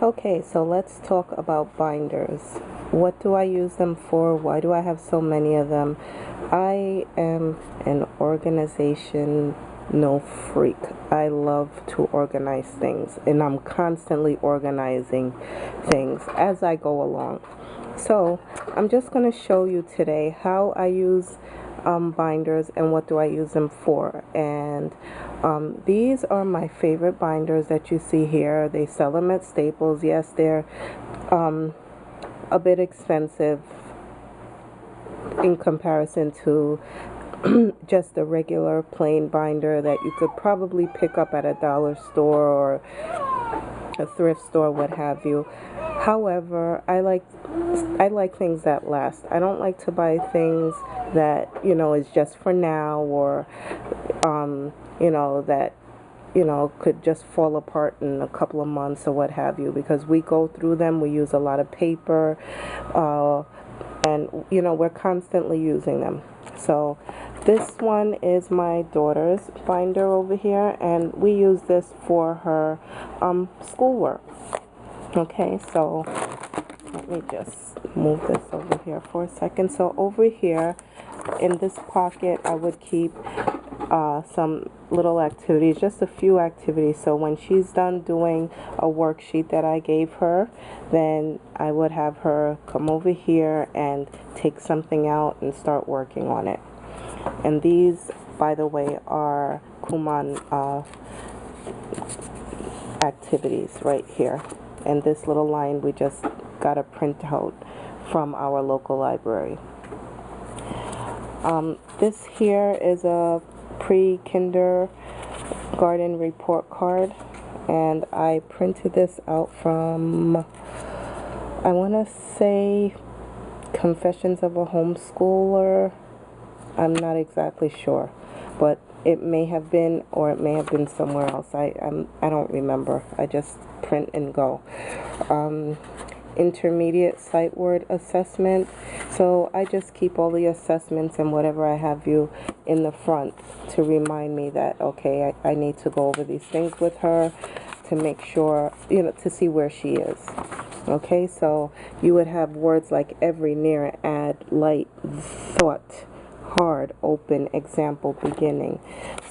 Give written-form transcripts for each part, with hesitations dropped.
Okay, so let's talk about binders. What do I use them for? Why do I have so many of them? I am an organizational freak. I love to organize things, and I'm constantly organizing things as I go along. So, I'm just going to show you today how I use binders and what do I use them for. And these are my favorite binders that you see here. They sell them at Staples. Yes, they're a bit expensive in comparison to just a regular plain binder that you could probably pick up at a dollar store or a thrift store, what have you. However, I like things that last. I don't like to buy things that, is just for now, or that could just fall apart in a couple of months or what have you, because we go through them. We use a lot of paper, and we're constantly using them. So this one is my daughter's binder over here, and we use this for her schoolwork. Okay, so let me just move this over here for a second. So over here in this pocket, I would keep some little activities, just a few activities. So when she's done doing a worksheet that I gave her, then I would have her come over here and take something out and start working on it. And these, by the way, are Kuman activities right here. And this little line we just got a printout from our local library. This here is a pre-kindergarten report card, and I printed this out from, I want to say, Confessions of a Homeschooler. I'm not exactly sure, but it may have been, or it may have been somewhere else. I don't remember. I just print and go. Intermediate sight word assessment. So I just keep all the assessments and whatever I have you in the front to remind me that, okay, I need to go over these things with her to make sure, to see where she is. Okay, so you would have words like every, near, add, light, thought, hard, open, example, beginning.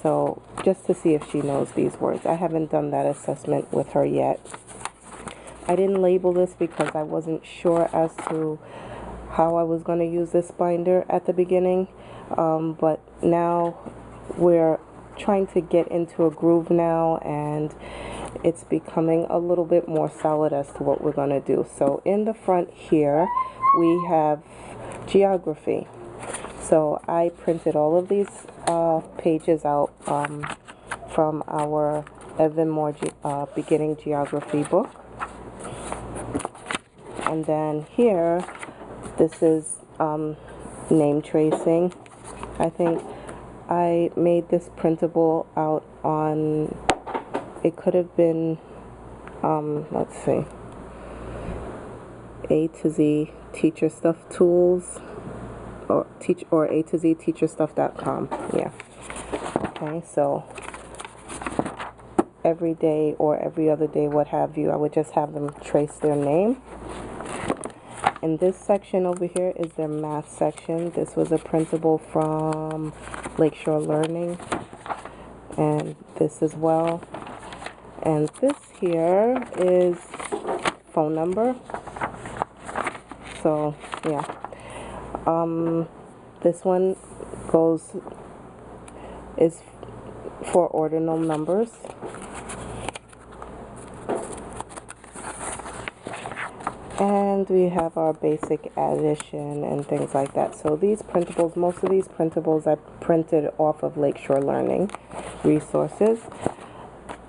So just to see if she knows these words. I haven't done that assessment with her yet. I didn't label this because I wasn't sure as to how I was going to use this binder at the beginning, but now we're trying to get into a groove now, and it's becoming a little bit more solid as to what we're going to do. So in the front here we have geography. So I printed all of these pages out from our Evan Moore beginning geography book. And then here, this is name tracing. I think I made this printable out on, it could have been, let's see, A to Z Teacher Stuff Tools, or A to Z teacherstuff.com. Yeah. Okay, so every day or every other day, what have you, I would just have them trace their name. And this section over here is their math section. This was a printable from Lakeshore Learning, and this as well. And this here is phone number. So yeah, this one is for ordinal numbers. And we have our basic addition and things like that. So these printables, most of these printables I printed off of Lakeshore Learning resources.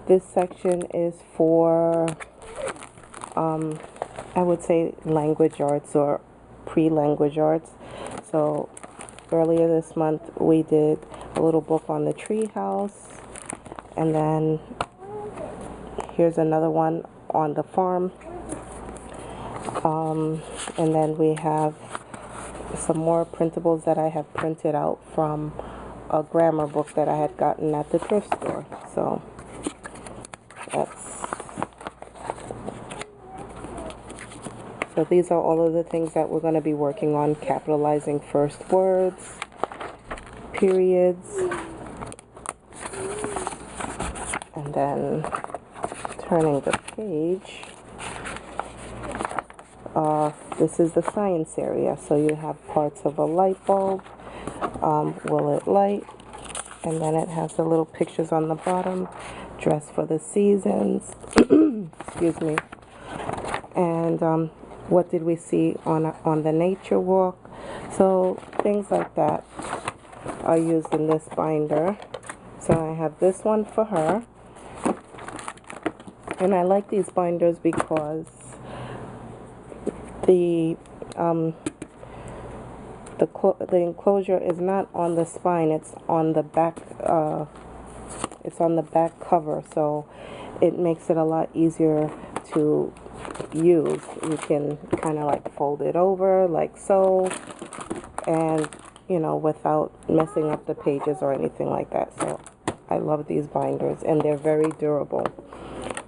This section is for, I would say, language arts or pre-language arts. So earlier this month we did a little book on the tree house, and then here's another one on the farm. And then we have some more printables that I have printed out from a grammar book that I had gotten at the thrift store. So that's So these are all of the things that we're going to be working on: capitalizing first words, periods, and then turning the page. This is the science area, so you have parts of a light bulb. Will it light? And then it has the little pictures on the bottom. Dress for the seasons. Excuse me. And what did we see on the nature walk? So things like that are used in this binder. So I have this one for her. And I like these binders because the enclosure is not on the spine, it's on the back. It's on the back cover, so it makes it a lot easier to use. You can kind of like fold it over like so, and without messing up the pages or anything like that. So I love these binders, and they're very durable.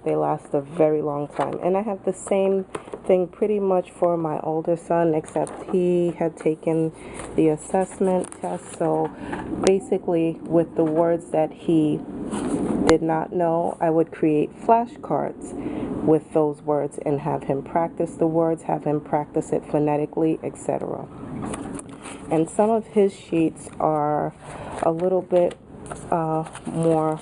They last a very long time. And I have the same thing pretty much for my older son, except he had taken the assessment test. So basically, with the words that he did not know, I would create flashcards with those words and have him practice the words, have him practice it phonetically, etc. And some of his sheets are a little bit more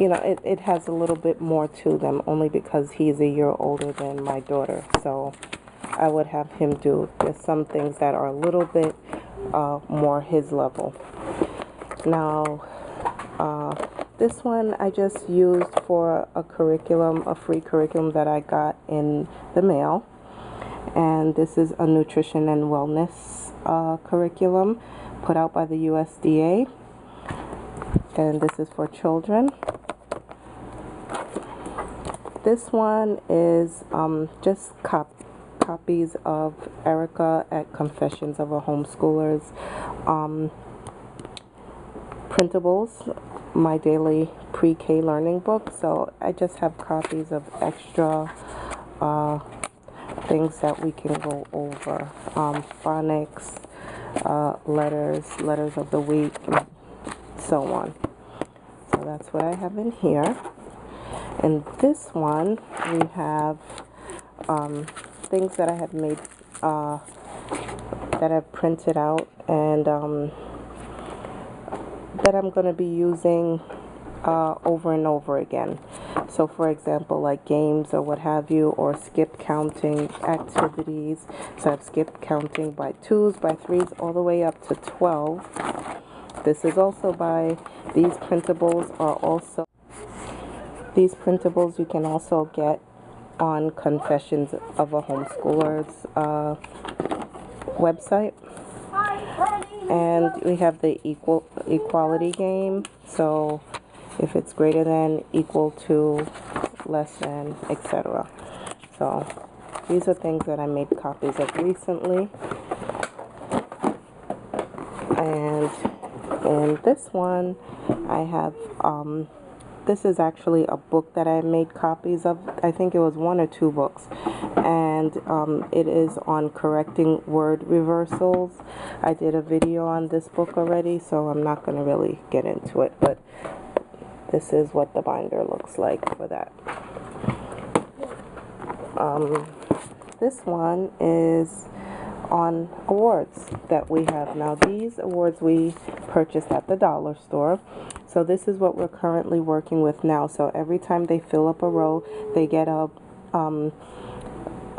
it has a little bit more to them, only because he's a year older than my daughter. So I would have him do just some things that are a little bit more his level. Now, this one I just used for a free curriculum that I got in the mail. And this is a nutrition and wellness curriculum put out by the USDA. And this is for children. This one is just copies of Erica at Confessions of a Homeschooler's printables, my daily pre-K learning book. So I just have copies of extra things that we can go over. Phonics, letters of the week, and so on. So that's what I have in here. In this one, we have things that I have made, that I've printed out, and that I'm going to be using over and over again. So for example, like games or what have you, or skip counting activities. So I've skipped counting by 2s, by 3s, all the way up to 12. This is also these printables you can also get on Confessions of a Homeschooler's website. And we have the equality game. So if it's greater than, equal to, less than, etc. So these are things that I made copies of recently. And in this one, I have this is actually a book that I made copies of. I think it was 1 or 2 books. And it is on correcting word reversals. I did a video on this book already, so I'm not going to really get into it. But this is what the binder looks like for that. This one is on awards that we have. Now, these awards we purchased at the dollar store. So this is what we're currently working with now. So every time they fill up a row, they get a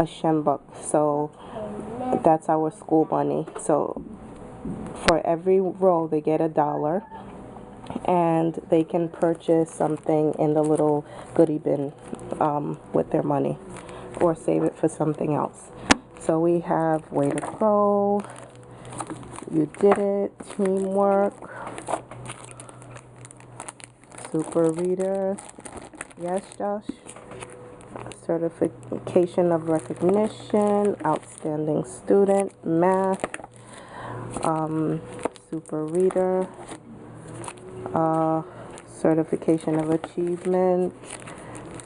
shembuk. So that's our school money. So for every row, they get $1, and they can purchase something in the little goodie bin with their money, or save it for something else. So we have Way to Go, You Did It, Teamwork, Super Reader, yes Josh, Certification of Recognition, Outstanding Student, Math, Super Reader, Certification of Achievement,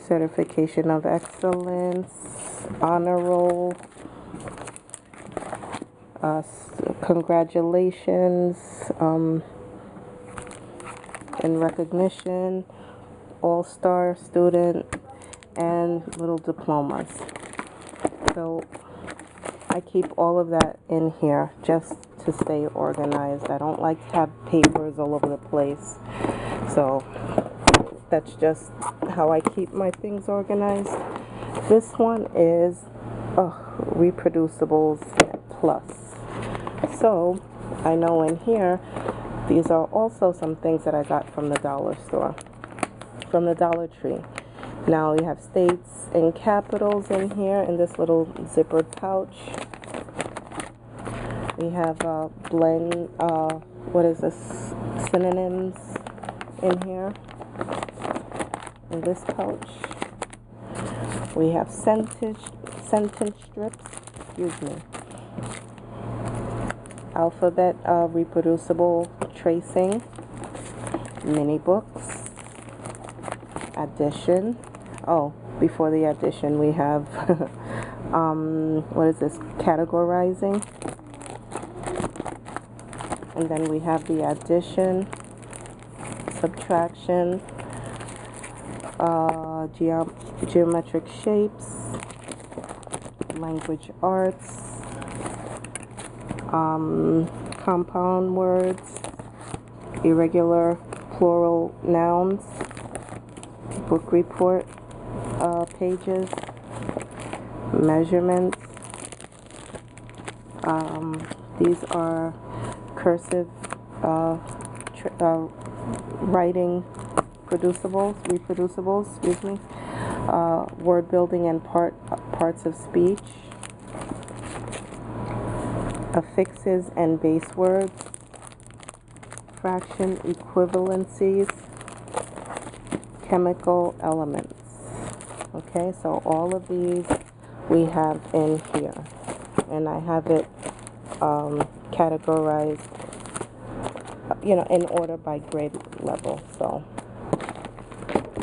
certification of excellence, honor roll, congratulations, and recognition, all-star student, and little diplomas. So I keep all of that in here just to stay organized. I don't like to have papers all over the place. So that's just how I keep my things organized. This one is Reproducibles Plus. So I know in here, these are also some things that I got from the dollar store, from the Dollar Tree. Now you have states and capitals in here in this little zippered pouch. We have blend, what is this, synonyms in here, in this pouch. We have sentence strips, excuse me. Alphabet reproducible tracing, mini books, addition. Oh, before the addition we have what is this, categorizing, and then we have the addition, subtraction, geometric shapes, language arts, compound words, irregular plural nouns, book report pages, measurements. These are cursive writing reproducibles, excuse me. Word building and parts of speech, affixes and base words, fraction equivalencies, chemical elements. Okay, so all of these we have in here, and I have it categorized, in order by grade level. So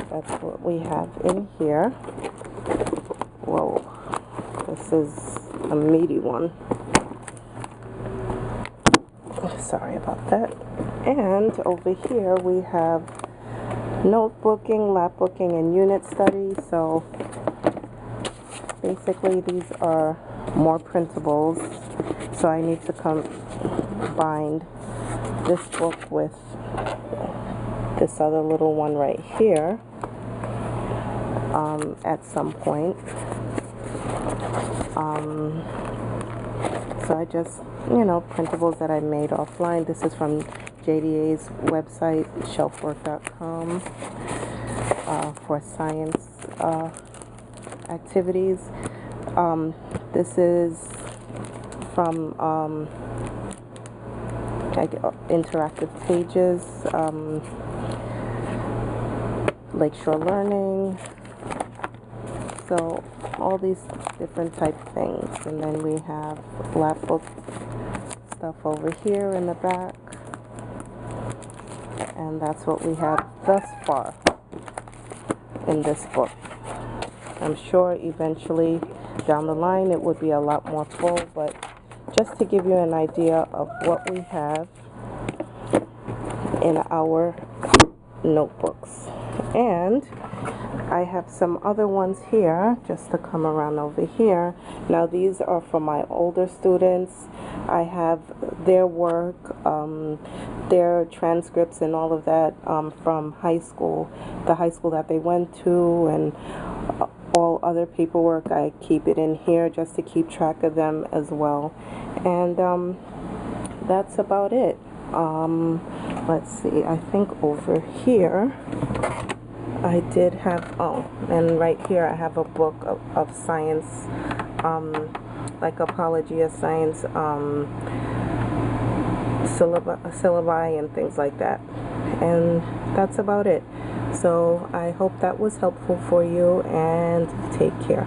that's what we have in here. Whoa, this is a meaty one. Sorry about that. And over here we have notebooking, lapbooking, and unit study. So basically these are more printables. So I need to combine this book with this other little one right here at some point. So I just, printables that I made offline. This is from JDA's website, shelfwork.com, for science activities. This is from interactive pages, Lakeshore Learning. So all these different type things. And then we have lap book stuff over here in the back. And that's what we have thus far in this book. I'm sure eventually down the line it would be a lot more full, but just to give you an idea of what we have in our notebooks. And I have some other ones here, just to come around over here. Now these are for my older students. I have their work, their transcripts and all of that from high school, the high school that they went to, and all other paperwork. I keep it in here just to keep track of them as well. And that's about it. Let's see, I think over here I did have, and right here I have a book of science, like Apology of Science, syllabi and things like that. And that's about it. So I hope that was helpful for you, and take care.